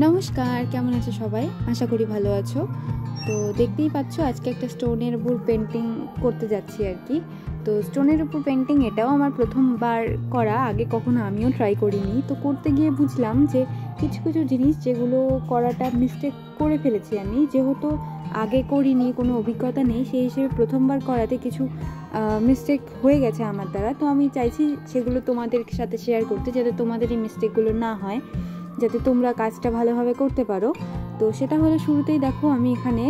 নমস্কার, কেমন আছো সবাই? আশা করি ভালো আছো। তো দেখতেই পাচ্ছ আজকে একটা স্টোনের উপর পেন্টিং করতে যাচ্ছি আর কি। তো স্টোনের উপর পেন্টিং এটাও আমার প্রথমবার করা, আগে কখনো আমিও ট্রাই করিনি। তো করতে গিয়ে বুঝলাম যে কিছু কিছু জিনিস যেগুলো করাটা মিস্টেক করে ফেলেছি আমি, যেহেতু আগে করিনি, কোনো অভিজ্ঞতা নেই, সেই হিসেবে প্রথমবার করাতে কিছু মিস্টেক হয়ে গেছে আমার দ্বারা। তো আমি চাইছি সেগুলো তোমাদের সাথে শেয়ার করতে, যাতে তোমাদের এই মিস্টেকগুলো না হয়, যাতে তোমরা কাজটা ভালোভাবে করতে পারো। তো সেটা হলো, শুরুতেই দেখো আমি এখানে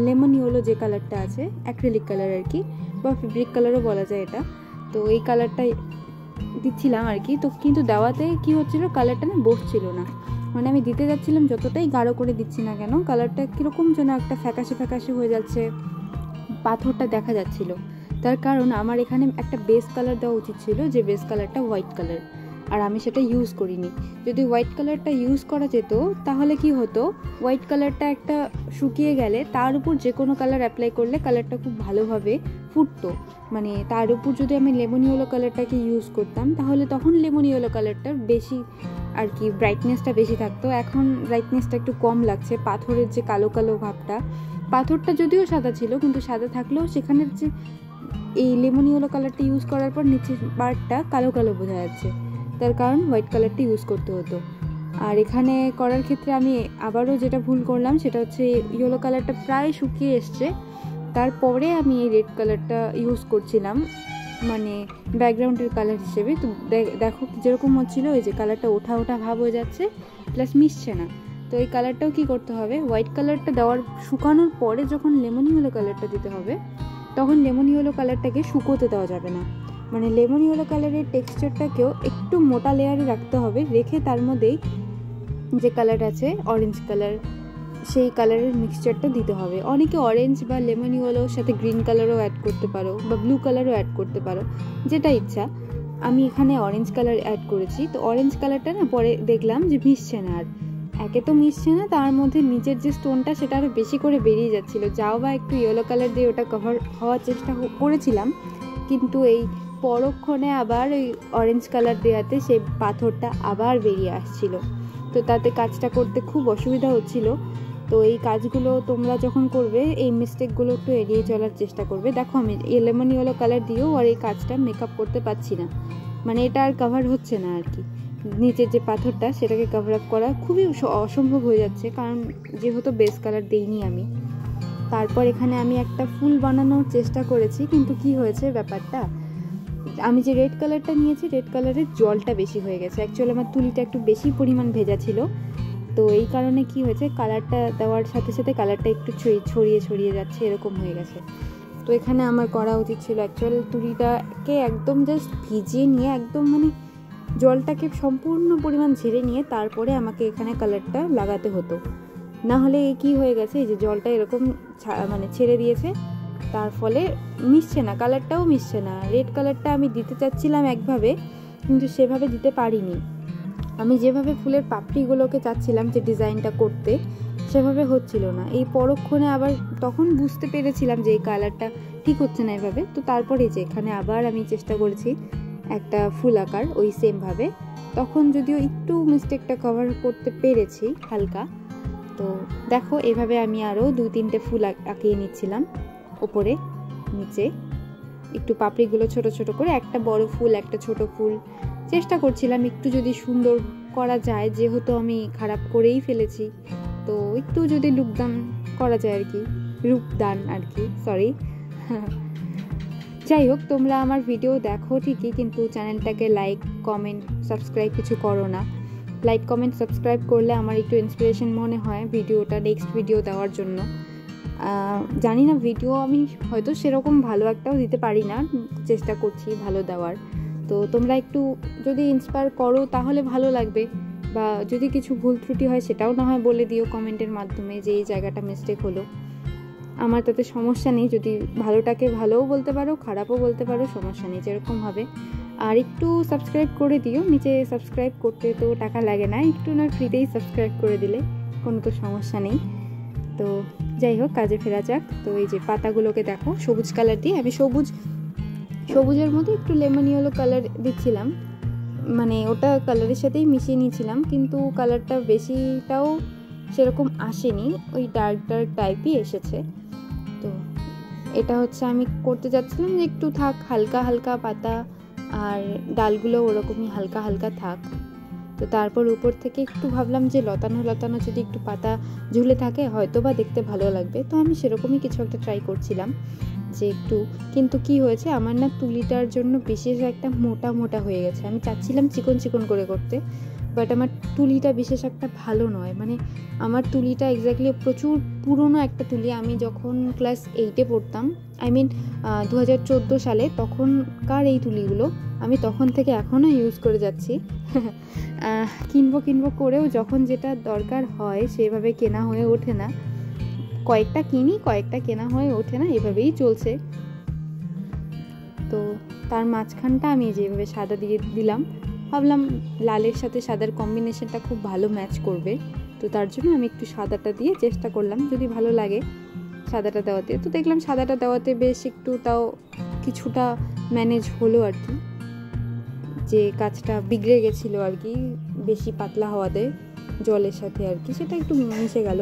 লেমন ইয়েলো যে কালারটা আছে, অ্যাক্রিলিক কালার আর কি, বা ফেব্রিক কালারও বলা যায় এটা। তো এই কালারটাই দিচ্ছিলাম আর কি। তো কিন্তু দেওয়াতে কি হচ্ছিল, কালারটা না বসছিল না। মানে আমি দিতে যাচ্ছিলাম, যতটাই গাঢ় করে দিচ্ছি না কেন, কালারটা কীরকম যেন একটা ফ্যাকাশে ফ্যাকাশে হয়ে যাচ্ছে, পাথরটা দেখা যাচ্ছিল। তার কারণ আমার এখানে একটা বেস কালার দেওয়া উচিত ছিল, যে বেস কালারটা হোয়াইট কালার, আর আমি সেটা ইউজ করিনি। যদি হোয়াইট কালারটা ইউজ করা যেত তাহলে কি হতো, হোয়াইট কালারটা একটা শুকিয়ে গেলে তার উপর যে কোনো কালার অ্যাপ্লাই করলে কালারটা খুব ভালোভাবে ফুটতো। মানে তার উপর যদি আমি লেমন ইয়েলো কালারটাকে ইউজ করতাম, তাহলে তখন লেমন ইয়েলো কালারটার বেশি আর কি ব্রাইটনেসটা বেশি থাকতো। এখন ব্রাইটনেসটা একটু কম লাগছে, পাথরের যে কালো কালো ভাবটা, পাথরটা যদিও সাদা ছিল, কিন্তু সাদা থাকলেও সেখানের যে এই লেমন ইয়েলো কালারটা ইউজ করার পর নিচের পার্টটা কালো কালো বোঝা যাচ্ছে। তার কারণ হোয়াইট কালারটা ইউজ করতে হতো। আর এখানে করার ক্ষেত্রে আমি আবারও যেটা ভুল করলাম, সেটা হচ্ছে ইয়েলো কালারটা প্রায় শুকিয়ে এসছে, তারপরে আমি এই রেড কালারটা ইউজ করছিলাম মানে ব্যাকগ্রাউন্ডের কালার হিসেবে। তো দেখো যেরকম হচ্ছিলো, ওই যে কালারটা ওঠা ওঠা ভাব হয়ে যাচ্ছে, প্লাস মিশছে না। তো এই কালারটাও কি করতে হবে, হোয়াইট কালারটা দেওয়ার শুকানোর পরে যখন লেমন ইয়েলো কালারটা দিতে হবে, তখন লেমন ইয়েলো কালারটাকে শুকোতে দেওয়া যাবে না। মানে লেমন ইয়েলো কালারের টেক্সচারটাকেও একটু মোটা লেয়ারে রাখতে হবে, রেখে তার মধ্যেই যে কালার আছে অরেঞ্জ কালার, সেই কালারের মিক্সচারটা দিতে হবে। অনেকে অরেঞ্জ বা লেমন ইয়েলোর সাথে গ্রিন কালারও অ্যাড করতে পারো, বা ব্লু কালারও অ্যাড করতে পারো, যেটা ইচ্ছা। আমি এখানে অরেঞ্জ কালার অ্যাড করেছি। তো অরেঞ্জ কালারটা না পরে দেখলাম যে মিশছে না, আর একে তো মিশছে না, তার মধ্যে নিচের যে স্টোনটা সেটা আরও বেশি করে বেরিয়ে যাচ্ছিলো। যাও বা একটু ইয়েলো কালার দিয়ে ওটা কভার হওয়ার চেষ্টা করেছিলাম, কিন্তু এই পরক্ষণে আবার ওই অরেঞ্জ কালার দেওয়াতে সেই পাথরটা আবার বেরিয়ে আসছিল। তো তাতে কাজটা করতে খুব অসুবিধা হচ্ছিল। তো এই কাজগুলো তোমরা যখন করবে, এই মিস্টেকগুলো একটু এড়িয়ে চলার চেষ্টা করবে। দেখো আমি লেমন ইয়েলো কালার দিয়েও আর এই কাজটা মেকআপ করতে পারছি না, মানে এটা আর কভার হচ্ছে না আর কি। নিচের যে পাথরটা সেটাকে কভার আপ করা খুবই অসম্ভব হয়ে যাচ্ছে, কারণ যেহেতু বেস কালার দিইনি আমি। তারপর এখানে আমি একটা ফুল বানানোর চেষ্টা করেছি, কিন্তু কি হয়েছে ব্যাপারটা, আমি যে রেড কালারটা নিয়েছি, রেড কালারের জলটা বেশি হয়ে গেছে। অ্যাকচুয়ালি আমার তুলিটা একটু বেশি পরিমাণ ভেজা ছিল, তো এই কারণে কি হয়েছে, কালারটা দেওয়ার সাথে সাথে কালারটা একটু ছড়িয়ে ছড়িয়ে যাচ্ছে, এরকম হয়ে গেছে। তো এখানে আমার করা উচিত ছিল অ্যাকচুয়ালি তুলিটাকে একদম জাস্ট ভিজিয়ে নিয়ে, একদম মানে জলটাকে সম্পূর্ণ পরিমাণ ঝেড়ে নিয়ে তারপরে আমাকে এখানে কালারটা লাগাতে হতো। না হলে কি হয়ে গেছে, এই যে জলটা এরকম মানে ছেড়ে দিয়েছে, তার ফলে মিশছে না, কালারটাও মিশছে না। রেড কালারটা আমি দিতে চাচ্ছিলাম একভাবে, কিন্তু সেভাবে দিতে পারিনি। আমি যেভাবে ফুলের পাপড়িগুলোকে চাচ্ছিলাম যে ডিজাইনটা করতে, সেভাবে হচ্ছিল না। এই পরক্ষণে আবার তখন বুঝতে পেরেছিলাম যে এই কালারটা ঠিক হচ্ছে না এভাবে। তো তারপরে যে এখানে আবার আমি চেষ্টা করেছি একটা ফুল আঁকার ওই সেমভাবে, তখন যদিও একটু মিস্টেকটা কভার করতে পেরেছি হালকা। তো দেখো এভাবে আমি আরও 2-3টে ফুল আঁকিয়ে নিচ্ছিলাম, ওপরে নিচে একটু পাপড়িগুলো ছোট ছোট করে, একটা বড় ফুল একটা ছোট ফুল, চেষ্টা করছিলাম একটু যদি সুন্দর করা যায়, যেহেতু আমি খারাপ করেই ফেলেছি, তো একটু যদি রূপদান করা যায় আর কি, রূপদান আর কি, সরি। যাই হোক, তোমরা আমার ভিডিও দেখো ঠিকই, কিন্তু চ্যানেলটাকে লাইক কমেন্ট সাবস্ক্রাইব কিছু করো না। লাইক কমেন্ট সাবস্ক্রাইব করলে আমার একটু ইন্সপিরেশন মনে হয় ভিডিওটা নেক্সট ভিডিও দেওয়ার জন্য। জানি না, ভিডিও আমি হয়তো সেরকম ভালো একটাও দিতে পারি না, চেষ্টা করছি ভালো দেওয়ার। তো তোমরা একটু যদি ইন্সপায়ার করো তাহলে ভালো লাগবে, বা যদি কিছু ভুল ত্রুটি হয় সেটাও না হয় বলে দিও কমেন্টের মাধ্যমে, যে এই জায়গাটা মিস্টেক হলো। আমার তাতে সমস্যা নেই, যদি ভালোটাকে ভালোও বলতে পারো, খারাপও বলতে পারো, সমস্যা নেই, যেরকম হবে। আর একটু সাবস্ক্রাইব করে দিও, নিচে সাবস্ক্রাইব করতে তো টাকা লাগে না, একটু না ফ্রিতেই সাবস্ক্রাইব করে দিলে কোনো তো সমস্যা নেই। তো যাই হোক, কাজে ফেরা যাক। তো এই যে পাতাগুলোকে দেখো সবুজ কালার দিয়ে, আমি সবুজের মধ্যে একটু লেমন ইয়েলো কালার দিচ্ছিলাম, মানে ওটা কালারের সাথেই মিশিয়ে নিয়েছিলাম, কিন্তু কালারটা বেশিটাও সেরকম আসেনি, ওই ডার্ক ডার্ক টাইপই এসেছে। তো এটা হচ্ছে আমি করতে যাচ্ছিলাম যে একটু থাক হালকা হালকা পাতা, আর ডালগুলো ওরকমই হালকা হালকা থাক। তো তারপর উপর থেকে একটু ভাবলাম যে লতানো লতানো যদি একটু পাতা ঝুলে থাকে হয়তো বা দেখতে ভালো লাগবে। তো আমি সেরকমই কিছু একটা ট্রাই করছিলাম যে একটু, কিন্তু কি হয়েছে আমার না তুলিটার জন্য বিশেষ একটা মোটা মোটা হয়ে গেছে। আমি চাচ্ছিলাম চিকন চিকন করে করতে, বাট আমার তুলিটা বিশেষ একটা ভালো নয়। মানে আমার তুলিটা এক্স্যাক্টলি প্রচুর পুরনো একটা তুলি, আমি যখন ক্লাস 8-এ পড়তাম, আই মিন 2014 সালে, তখনকার এই তুলিগুলো আমি তখন থেকে এখনও ইউজ করে যাচ্ছি। কিনবো করেও যখন যেটা দরকার হয় সেভাবে কেনা হয়ে ওঠে না, কয়েকটা কিনি কয়েকটা কেনা হয়ে ওঠে না, এভাবেই চলছে। তো তার মাঝখানটা আমি যেভাবে সাদা দিয়ে দিলাম, ভাবলাম লালের সাথে সাদার কম্বিনেশনটা খুব ভালো ম্যাচ করবে। তো তার জন্য আমি একটু সাদাটা দিয়ে চেষ্টা করলাম যদি ভালো লাগে সাদাটা দেওয়াতে। তো দেখলাম সাদাটা দেওয়াতে বেশ একটু তাও কিছুটা ম্যানেজ হলো আর কি, যে কাজটা বিগড়ে গেছিলো আর কি বেশি পাতলা হওয়াতে জলের সাথে আর কি, সেটা একটু মিশে গেল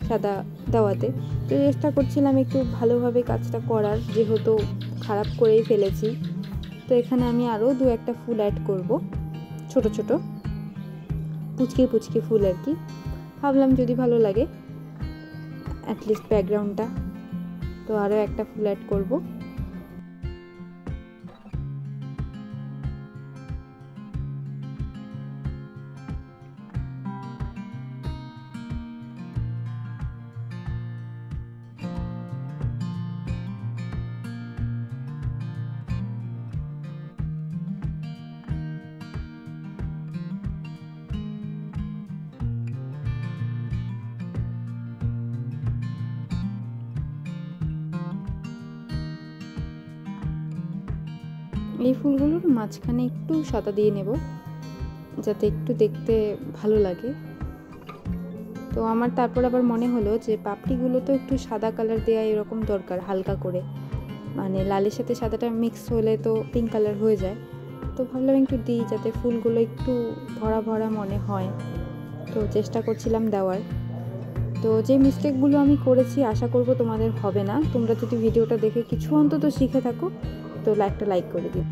সাদা দেওয়াতে। তো চেষ্টা করছিলাম একটু ভালোভাবে কাজটা করার, যেহেতু খারাপ করেই ফেলেছি। তো এখানে আমি আরও 2-1টা ফুল অ্যাড করব, ছোট ছোট পুচকে পুচকে ফুল আর কি। ভাবলাম যদি ভালো লাগে অ্যাটলিস্ট ব্যাকগ্রাউন্ডটা, তো আরও একটা ফুল অ্যাড করব। এই ফুলগুলোর মাঝখানে একটু সাদা দিয়ে নেব যাতে একটু দেখতে ভালো লাগে। তো আমার তারপর আবার মনে হলো যে পাপড়িগুলো তো একটু সাদা কালার দেওয়া এরকম দরকার, হালকা করে, মানে লালের সাথে সাদাটা মিক্স হলে তো পিঙ্ক কালার হয়ে যায়। তো ভাবলাম একটু দিই যাতে ফুলগুলো একটু ভরা ভরা মনে হয়। তো চেষ্টা করছিলাম দেওয়ার। তো যে মিস্টেকগুলো আমি করেছি আশা করব তোমাদের হবে না। তোমরা যদি ভিডিওটা দেখে কিছু অন্তত শিখে থাকো তো একটা লাইক করে দিও।